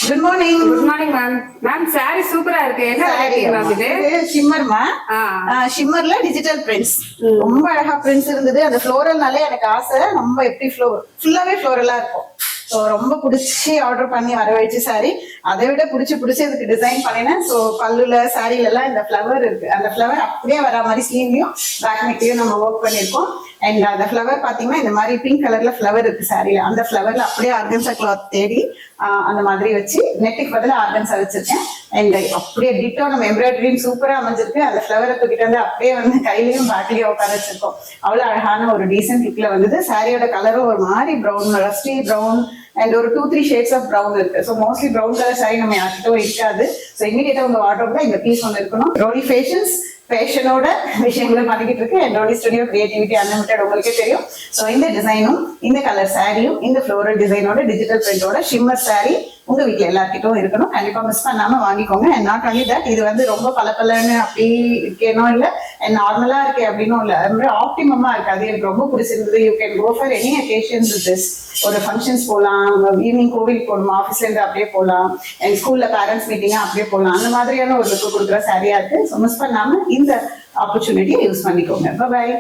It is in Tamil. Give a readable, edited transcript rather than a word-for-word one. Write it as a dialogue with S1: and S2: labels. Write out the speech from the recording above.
S1: Good morning.
S2: Good morning ma'am. Ma'am sorry சூப்பரா இருக்கு. என்ன வெரைட்டி மேம் இது?
S1: ஷிம்மர்மா. ஷிம்மர்ல டிஜிட்டல் பிரிண்ட்ஸ். ரொம்ப அழகா பிரிண்ட்ஸ் இருந்தது. அந்த ஃப்ளோரல்னாலே எனக்கு ஆசை. ரொம்ப எப்படி ஃபுல்லாவே ஃப்ளோரலா இருக்கும். ஸோ ரொம்ப பிடிச்சி ஆர்டர் பண்ணி வரவழைச்சு சாரி. அதை விட பிடிச்சி இதுக்கு டிசைன் பண்ணினேன். ஸோ பல்லுல சாரில எல்லாம் இந்த ஃப்ளவர் இருக்கு. அந்த ஃப்ளவர் அப்படியே வர மாதிரி ஸ்லீவ்லயும் பேக் நெக்லயும் நம்ம ஒர்க் பண்ணியிருக்கோம். அண்ட் அந்த ஃப்ளவர் பாத்தீங்கன்னா இந்த மாதிரி பிங்க் கலர்ல ஃப்ளவர் இருக்கு சாரியில. அந்த ஃப்ளவர்ல அப்படியே ஆர்கன்சா கிளாத் தேடி அந்த மாதிரி வச்சு நெட்டுக்கு பதில் ஆர்கன்ஸா வச்சிருக்கேன். அண்ட் அப்படியே டிட்டோ நம்ம எம்ப்ராய்டரியும் சூப்பரா அமைஞ்சிருக்கு. அந்த ஃப்ளவரை தூக்கிட்டு வந்து அப்படியே வந்து கையிலயும் பேக்லயும் உட்கார வச்சிருக்கோம். அவ்வளவு அழகான ஒரு டீசென்ட் லுக்ல வந்தது. சாரியோட கலரும் ஒரு மாதிரி ப்ரௌன், ரஸ்டி ப்ரௌன் அண்ட் ஒரு 2-3 ஷேட்ஸ் ஆஃப் ப்ரௌன் இருக்கு. So mostly brown colour sorry நம்ம யார்கிட்டும் இருக்காது. ஸோ இமீடியட்டா உங்க வார்ட்ரோப்ல இந்த பீஸ் ஒன்று இருக்கணும். ரோலி ஃபேஷனோட விஷயங்களை பண்ணிக்கிட்டு இருக்கு. என்னோட ஸ்டுடியோ கிரியேட்டிவிட்டி அன்லிமிட்டட் உங்களுக்கே தெரியும். ஸோ இந்த டிசைனும் இந்த கலர் சாரியும் இந்த ஃப்ளோரல் டிசைனோட டிஜிட்டல் பிரிண்டோட ஷிம்மர் சாரி உங்க வீட்டுல எல்லார்கிட்டும் இருக்கணும். கண்டிப்பா மிஸ் பண்ணாம வாங்கிக்கோங்க. அண்ட் நாட் ஒன்லி தட், இது வந்து ரொம்ப பலன்னு அப்படி இருக்கேனோ இல்ல நார்மலா இருக்கே அப்படின்னும் இல்ல, ரொம்ப ஆப்டிமமா இருக்கு. அது எனக்கு ரொம்ப பிடிச்சிருந்தது. You can go for any occasions with this. ஒரு ஃபங்க்ஷன்ஸ் போகலாம், ஈவினிங் கோவிலுக்கு போகணும், ஆஃபீஸ்ல இருந்து அப்படியே போகலாம், அண்ட் ஸ்கூல்ல பேரண்ட்ஸ் மீட்டிங்கா அப்படியே போகலாம். அந்த மாதிரியான ஒரு லுக்கு கொடுக்குற சாரியா இருக்கு. ஸோ மிஸ் பண்ணாம இந்த ஆப்பர்ச்சுனிட்டியை யூஸ் பண்ணிக்கோங்க. பாய்.